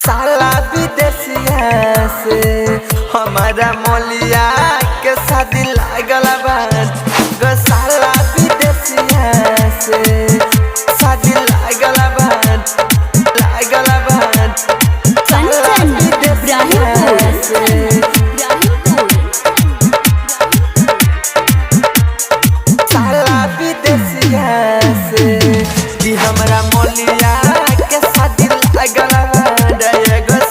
साला विदेशिया से हमारा मौलिया के शादी लागल बा। साला विदेशिया से शादी लागल बा, लागल बा। साला विदेशिया से साला विदेशिया से कि हमरा मौलिया के शादी लागल बा।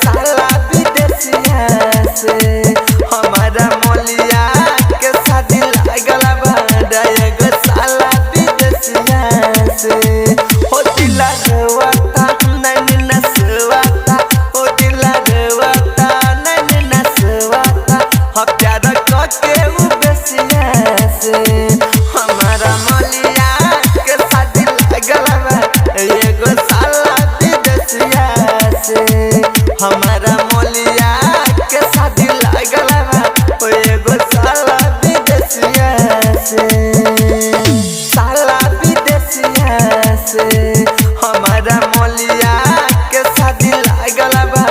साला विदेशिया से हमारा मौलिया के शादी लागल बा। साला विदेशिया से हो दिला रवाता नहीं नसवाता, हो दिला रवाता नहीं नसवाता। हम प्यार करके उ बेसिया से हमारा मौलिया के शादी लागल बा। साला विदेशिया से हमारा मौलिया के शादी लागल बा। साला विदेशिया से साला विदेशिया से हमारा मौलिया के शादी लागल बा।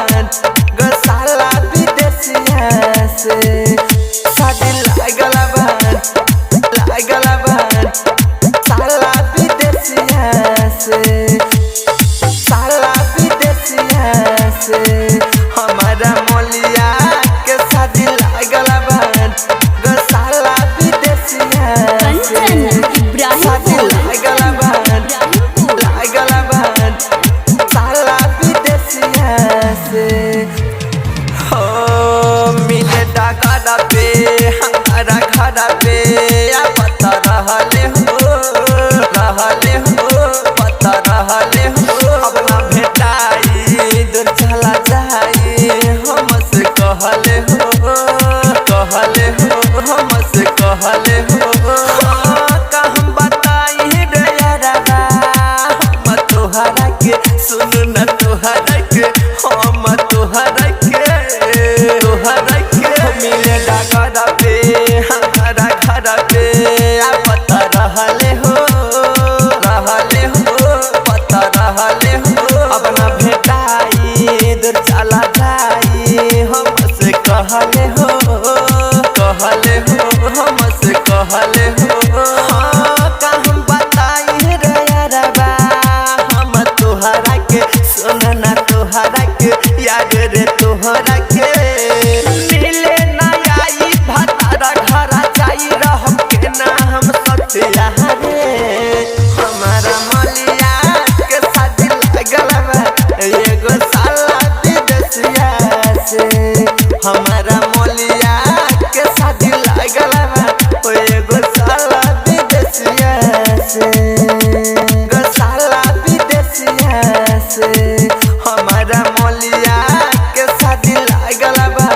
साला विदेशिया से शादी लागल बा, लागल बा। साला विदेशिया से साला विदेशिया से हमारा मौलिया के शादी लागल बा। साला विदेशिया से शादी लागल बा, लागल बा। साला विदेशिया से हो मिले डगर पे हमारा घर पे पता रहले हो, रहले हो, पता रहले हो। अपना भेटाई दूर चला जाई हमसे कहले हो, कहले हो, हमसे कहले हो। कहम बताई रे यारा हम तोहरा के, सुन न तोहरा के, हम तोहरा के, तोहरा के मिले डगर पे हमारा घर पे पता रहले हो, रहले हो, पता रहले हो। अपना भेटाई दूर चला जाई हमसे कहले हो, कहले हो, हमसे कहले हो। कहम बताई रे यारबा हम तोहरा के, सुन न तोहरा के, याद रे तोहरा के। मिले ना आई भतारा घर जाई रह के ना हम सतिया रे। हमारा मौलिया के शादी लागल बा। साला विदेशिया से हमारा मौलिया के शादी लागल बा। साला विदेशिया से साला विदेशिया से हमारा मौलिया के शादी लागल बा।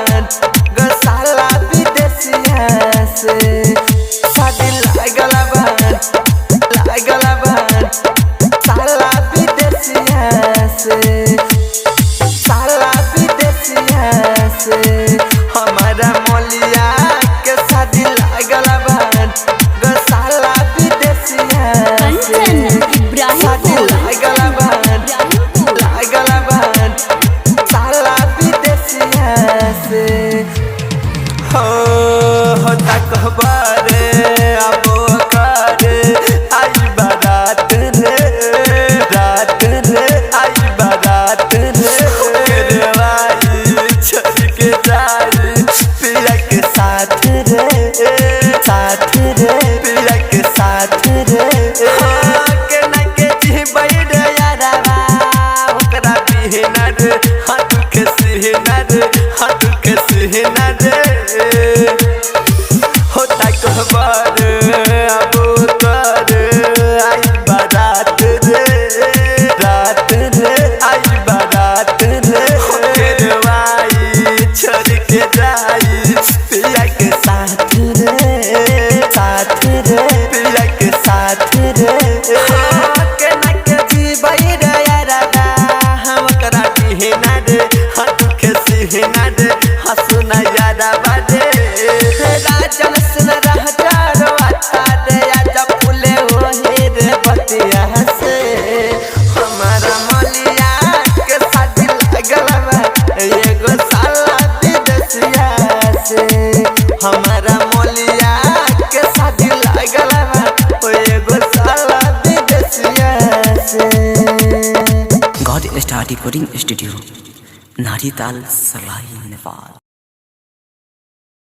साला विदेशिया से शादी लागल बा, लागल बा। साला विदेशिया से साला विदेशिया से हमारा मौलिया के शादी लागल बा। साला विदेशिया से शादी लागल बा, लागल बा। साला विदेशिया से हो तक बारे अब कर आई बारात रे, रात रे आई बारात। गॉड स्टार रिकॉर्डिंग स्टूडियो नारी ताल सलाई नेपाल।